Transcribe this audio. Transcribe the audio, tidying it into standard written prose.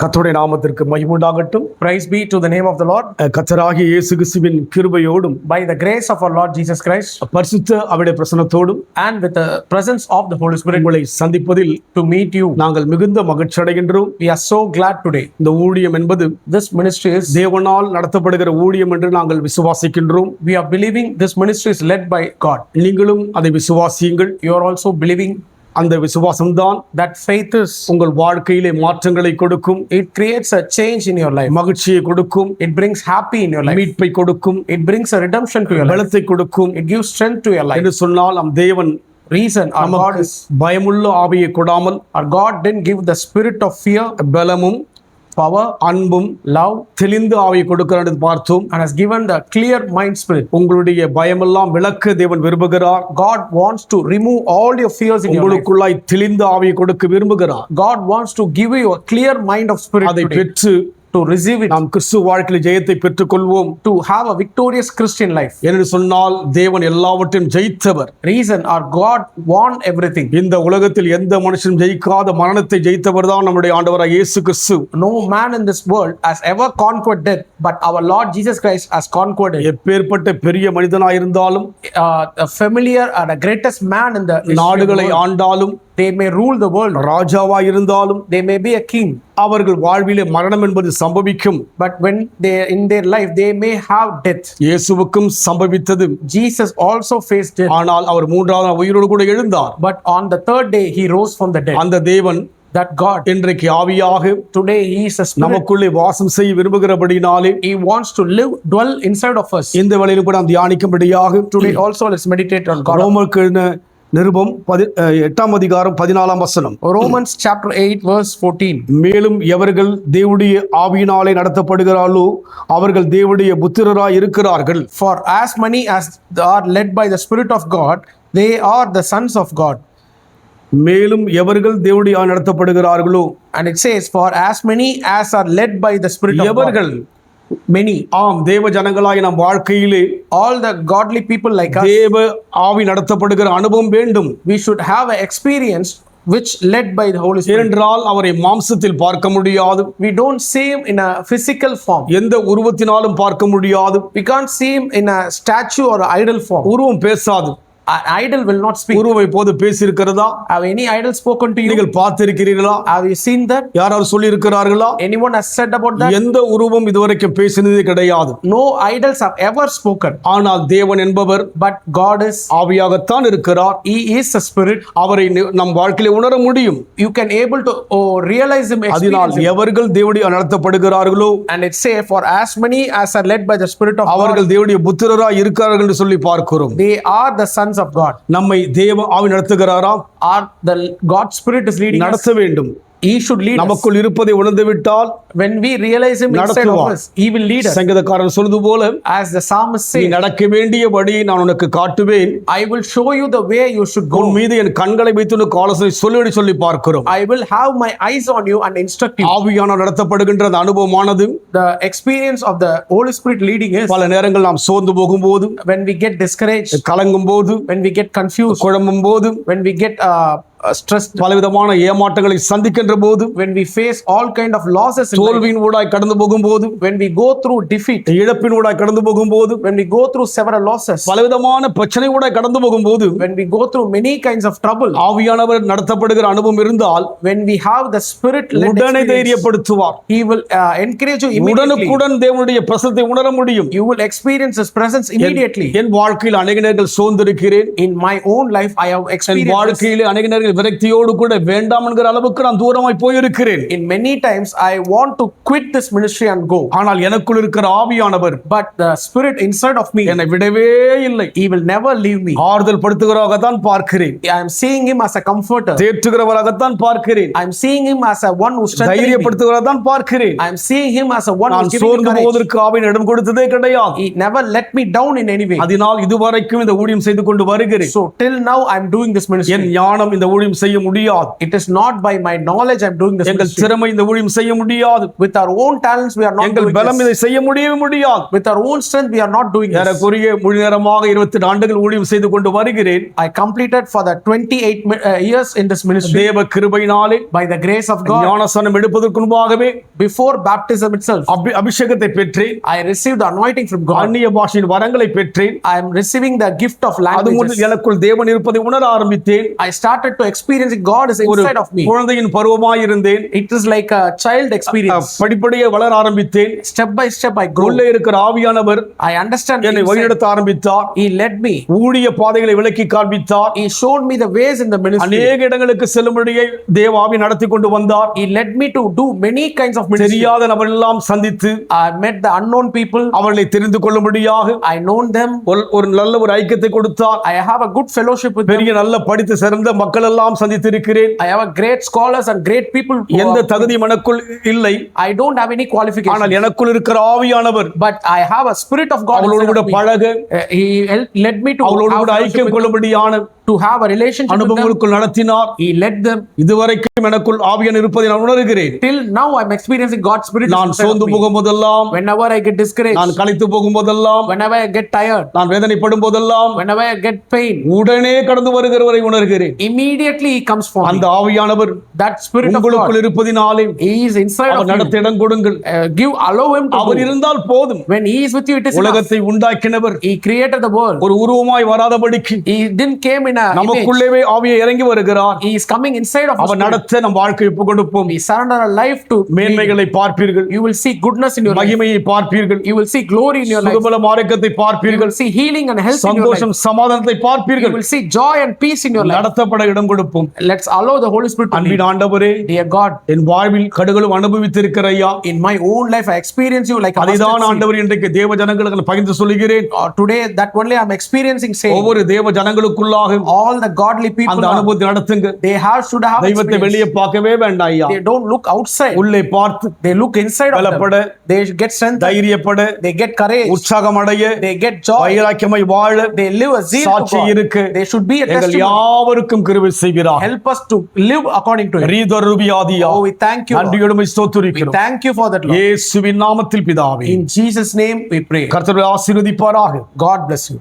கர்த்தருடைய நாமத்திற்கு மகிமை உண்டாகட்டும். Praise be to the name of the Lord. கர்த்தராகிய இயேசு கிறிஸ்துவின் கிருபையோடும் By the grace of our Lord Jesus Christ பரிசுத்த அவருடைய பிரசன்னத்தோடும் and with the presence of the Holy Spirit, உங்களை சந்திப்பதில் to meet you, நாங்கள் மிகுந்த மகிழ்ச்சி அடைகின்றோம். we are so glad today. இந்த ஊழியம் என்பது This ministry is, தேவனால் நடத்தப்படுகிற ஊழியம் என்று நாங்கள் விசுவாசிக்கின்றோம். we are believing this ministry is led by God. நீங்களும் அதை விசுவாசியுங்கள். You are also believing அந்த விசுவாசம்தான் that faith is, உங்கள் வாழ்க்கையிலே மாற்றங்களை கொடுக்கும், it creates a change in your life. மகிழ்ச்சியை கொடுக்கும், It brings happy in your life. மீட்பை கொடுக்கும், It brings a redemption to your life. பலத்தை கொடுக்கும் It gives strength to your life. என்று சொன்னால் நம் தேவன் Reason our God is, பயமுள்ள ஆவியை கொடாமல் our God didn't give the spirit of fear, பலமும் power, அன்பும் love, தெளிந்த ஆவியை கொடுக்கிறார் என்று பார்த்தோம். and has given the clear mind spirit. உங்களுடைய பயமெல்லாம் விலக்க தேவன் விரும்புகிறார். God wants to remove all your fears in your life. உங்களுக்குள்ளாய் தெளிந்த ஆவியை கொடுக்க விரும்புகிறார். God wants to give you a clear mind of spirit அதை today, பெற்று to receive it, நாம் கிறிஸ்துவ வாழ்க்கையில் ஜெயத்தை பெற்றுக் கொள்வோம். to have a victorious Christian life. என்று சொன்னால் தேவன் எல்லாவற்றையும் ஜெயித்தவர். Reason our God won everything. இந்த உலகத்தில் எந்த மனுஷனும் ஜெயிக்காத மரணத்தை ஜெயித்தவர் தான் நம்முடைய ஆண்டவராகிய இயேசு கிறிஸ்து. No man in this world has ever conquered death, but our Lord Jesus Christ has conquered it. எப்பேற்பட்ட பெரிய மனிதனாயிருந்தாலும், A familiar and a greatest man in the history of the நாடுகளை world. ஆண்டாலும், They may rule the world, ராஜாவாயிருந்தாலும், they may be a king, அவர்கள் வாழ்விலே மரணம் என்பது சம்பவிக்கும். but when they in their life they may have death. இயேசுவுக்கும் சம்பவித்தது. Jesus also faced death, ஆனால் அவர் மூன்றாவது நாள் உயிரோடு கூட எழுந்தார். but on the third day he rose from the dead. அந்த தேவன் That God இன்றைக்கு ஆவியாக today he is a spirit. நமக்குள்ளே வாசம் செய்ய விரும்புகிறபடினாலே He wants to dwell inside of us. இந்த வேளையிலும் கூட நாம் தியானிக்கும்படியாக Today also let's meditate on God. ரோமருக்கு எழுதின நிருபம் 8ஆம் அதிகாரம் 14ஆம் வசனம். Romans chapter 8 verse 14. மேலும் எவர்கள் தேவனுடைய ஆவியினாலே நடத்தப்படுகிறார்களோ அவர்கள் தேவனுடைய புத்திரராய் இருக்கிறார்கள். For as many as are led by the Spirit of God, they are the sons of God. மேலும் எவர்கள் தேவனுடைய நடத்தப்படுகிறார்களோ, And it says, for as many as are led by the Spirit of எவர்கள் God. Many. ஆம், தேவ ஜனங்களாய் நம் வாழ்க்கையிலே All the godly people like us, தேவ ஆவி நடத்தப்படுகிற அனுபவம் வேண்டும். we should have an experience which led by the Holy Spirit. ஏனென்றால் அவரை மாம்சத்தில் பார்க்க முடியாது, We don't see him in a physical form. எந்த உருவத்தினாலும் பார்க்க முடியாது, We can't see him in a statue or an idol form. உருவம் பேசாது. An idol will not speak. உருவை போது பேசியிருக்கிறதா? Have any idol spoken to you? நீங்கள் பார்த்திருக்கிறீர்களா? Have you seen that? யாராவது சொல்லி இருக்கிறார்களா? Anyone has said about that? எந்த உருவம் இதுவரைக்கும் பேசினதே கிடையாது. No idols have ever spoken. ஆனால் தேவன் என்பவர் But God is, ஆவியாகத்தான் இருக்கிறார். he is a spirit. அவரை நம் வாழ்க்கையில உணர முடியும். You can able to realize him, அதனால் experience him. எவர்கள் தேவனுடைய நடத்தப்படுகிறார்களோ And it say, for as many as are led by the Spirit of God, அவர்கள் தேவனுடைய புத்திரராய் இருக்கிறார்கள் என்று சொல்லி பார்க்கிறோம். they are the sons of God. நம்மை தேவ ஆவி நடத்துகிறாரா? Are the God's Spirit is leading us? நடத்த வேண்டும். He should lead us. நமக்குள் இருப்பதை உணர்ந்து விட்டால் When we realize him inside of நடத்துவார். us, he will lead us. சங்கீதக்காரன் சொல்வது போல, As the psalmist நீ says, நடக்க வேண்டிய வழி நான் உனக்கு காட்டுவேன், I will show you the way you should உன் go. மீது என் கண்களை வைத்து உனக்கு ஆலோசனை சொல்லுவடி சொல்லி பார்க்கிறோம். I will have my eyes on you and instruct you. ஆவியானவர் நடத்தப்படுகின்ற அந்த அனுபவமானது The experience of the Holy Spirit leading us, பல நேரங்கள் நாம் சோர்ந்து போகும்போது, when we get discouraged, கலங்கும் போது, when we get confused, குழம்பும் போது, when we get stressed, பலவிதமான ஏமாற்றங்களை சந்திக்கின்ற போது, when we face all kind of losses in life, தோல்வியின் ஊடாய் கடந்து போகும்போது, when we go through defeat, இழப்பின் ஊடாய் கடந்து போகும்போது, when we go through several losses, பலவிதமான பிரச்சனை ஊடாய் கடந்து போகும்போது, when we go through many kinds of trouble, ஆவியானவர் நடத்தப்படுகிற அனுபவம் இருந்தால் when we have the Spirit led உடனே experience, தைரியப்படுத்துவார். he will encourage you immediately. உடனுக்குடன் தேவனுடைய பிரசன்னத்தை உணர முடியும். You will experience his presence immediately. என் வாழ்க்கையில் அநேக நேரங்கள் சோர்ந்திருக்கிறேன். In my own life I have N experienced this. வாழ்க்கையிலே அநேக நேரங்கள் விரக்தியோடு கூட வேண்டாம் என்கிற அளவுக்கு நான் தூரமாய் போயிருக்கிறேன். In many times I want to quit this ministry and go, ஆனால் எனக்குள் இருக்கிற ஆவியானவர் but the Spirit inside of me, என்னை விடவே இல்லை. he will never leave me. ஆறுதல் படுத்துகிறவராகத்தான் பார்க்கிறேன், I am seeing him as a comforter. தேற்றுகிறவராகத்தான் பார்க்கிறேன், I am seeing him as a one who strengthens me. தைரியப்படுத்துகிறவராகத்தான் பார்க்கிறேன். I am seeing him as a one who நான் is giving me சோர்ந்து courage. போவதற்கு ஆவியின் இடம் கொடுத்ததே கிடையாது. He never let me down in any way. அதனால் இதுவரைக்கும் இந்த ஊழியம் செய்து கொண்டு வருகிறேன். So till now I am doing this N ministry. ஞானம் இந்த ஊழியம் செய்ய முடியாது. It is not by my knowledge I'm doing this எங்கள் ministry. திறமை இந்த ஊழியம் செய்ய முடியாது. With our own talents we are not எங்கள் doing பலம் this. இதை செய்ய முடியவே முடியாது. With our own strength we are not doing this. ஏறக்குறைய முழு நேரமாக 22 ஆண்டுகள் ஊழியம் செய்து கொண்டு வருகிறேன். I completed for the 28 years in this ministry. தேவ கிருபையினாலே By the grace of God, ஞானஸ்நானம் எடுப்பதற்கு முன்பாகவே before baptism itself, அபிஷேகத்தை பெற்றேன். I received the anointing from God. அந்நிய பாஷையின் வரங்களை பெற்றேன். I am receiving the gift of அது languages. முதல் எனக்குள் தேவன் இருப்பதை உணர ஆரம்பித்தேன். I started to experience God is ஒரு inside of me. குழந்தையின் பருவமாய் இருந்தேன். It is like a child experience. படிப்படியே வளர ஆரம்பித்தேன். Step by step I grow. உள்ளே இருக்கிற ஆவியானவர் I understand என்னை inside. வழிநடத்த ஆரம்பித்தார். He led me. ஊழிய பாதைகளை விளக்கி காண்பித்தார். He showed me the ways in the ministry. அநேக இடங்களுக்கு செல்லும்படியே தேவ ஆவி நடத்தி கொண்டு வந்தார். He led me to do many kinds of ministry. தெரியாத நபரெல்லாம் சந்தித்து I met the unknown people. அவர்களை தெரிந்து கொள்ளும்படியாக I known them. ஒரு நல்ல ஒரு ஐக்கியத்தை கொடுத்தார். I have a good fellowship with them. பெரிய நல்ல படித்து சிறந்த மக்கள் எல்லாம் சந்தித்திருக்கிறேன். I have a great scholars and great people. எந்த தகுதி எனக்குள் இல்லை. I don't have any qualifications. ஆனால் எனக்குள் இருக்கிற ஆவியானவர் But I have a spirit of God. அவளோடு கூட பழக, He led me to அவளோடு கூட have ஐக்கியம் fellowship with them, கொள்ளும்படியான to have a relationship with them. அனுபவங்களுக்குள் நடத்தினார். He led them. இதுவரைக்கும் எனக்குள் ஆவியான் இருப்பதை நான் உணர்கிறேன். Till now I'm experiencing God's spirit. நான் inside of சோர்ந்து me. போகும்போதெல்லாம், Whenever I get discouraged, நான் களைத்து போகும்போதெல்லாம், whenever I get tired, நான் வேதனைப்படும் போதெல்லாம் whenever I get pain, உடனே கடந்து வருகிறவரை உணர்கிறேன். immediately He comes for அந்த me. ஆவியானவர் That spirit of உங்களுக்குள் God, இருப்பதினாலே He is inside of our you. நடத்த இடம் கொடுங்கள். Allow Him to our do. இருந்தால் போதும். When He is with you, it is enough. உலகத்தை உண்டாக்கினவர் He created the world. ஒரு உருவமாய் வராதபடிக்கு He didn't came in a image. நமக்குள்ளேவே ஆவியை இறங்கி வருகிறார். He is coming inside of us. அவர் நடத்த நம் வாழ்க்கையை ஒப்புக் கொடுப்போம். We surrender our life to Him. மேன்மைகளை பார்ப்பீர்கள். You will see goodness in your life. மகிமையை பார்ப்பீர்கள். You will see glory in your life. சுகபலம் ஆரோக்கியத்தை You பார்ப்பீர்கள். will see healing and health in your life. சந்தோஷம் சமாதானத்தை You பார்ப்பீர்கள். will see joy and peace in your life. நடத்தப்பட இடம் கொடுப்போம். Let's allow the Holy Spirit to lead. அன்பின் ஆண்டவரே, Dear God, என் வாழ்வில் கடுகளும் அனுபவித்திருக்கிற ஐயா, in my own life I experience you like a அதைதான் mustard seed. ஆண்டவர் இன்றைக்கு தேவ ஜனங்களுக்கு நான் பகிர்ந்து சொல்கிறேன். Today that only I'm experiencing saying ஒவ்வொரு தேவ ஜனங்களுக்குள்ளாக all the godly people அந்த அனுபவத்தை நடத்துங்க. they should have தெய்வத்தை experience. வெளியே பார்க்கவே வேண்டாம் ஐயா. They don't look outside. உள்ளே பார்த்து They look inside of பலப்பட, them. They get strength. தைரியப்பட, They get courage. உற்சாகம் அடைய, They get joy. வைராக்கியமாய் வாழ, They live a zeal to சாட்சி God. இருக்கு. They should be a எங்கள் testimony. யாவருக்கும் கிருபை செய்கிறார். Help us to live according to it. ரீதருவியாதியா. Oh, we thank you, Lord. நன்றியோடு உம்மை We ஸ்தோத்திரிக்கிறோம். thank you for that, Lord. இயேசுவின் நாமத்தில் பிதாவே. In Jesus' name we pray. கர்த்தர் ஆசீர்வதிப்பாராக. God bless you.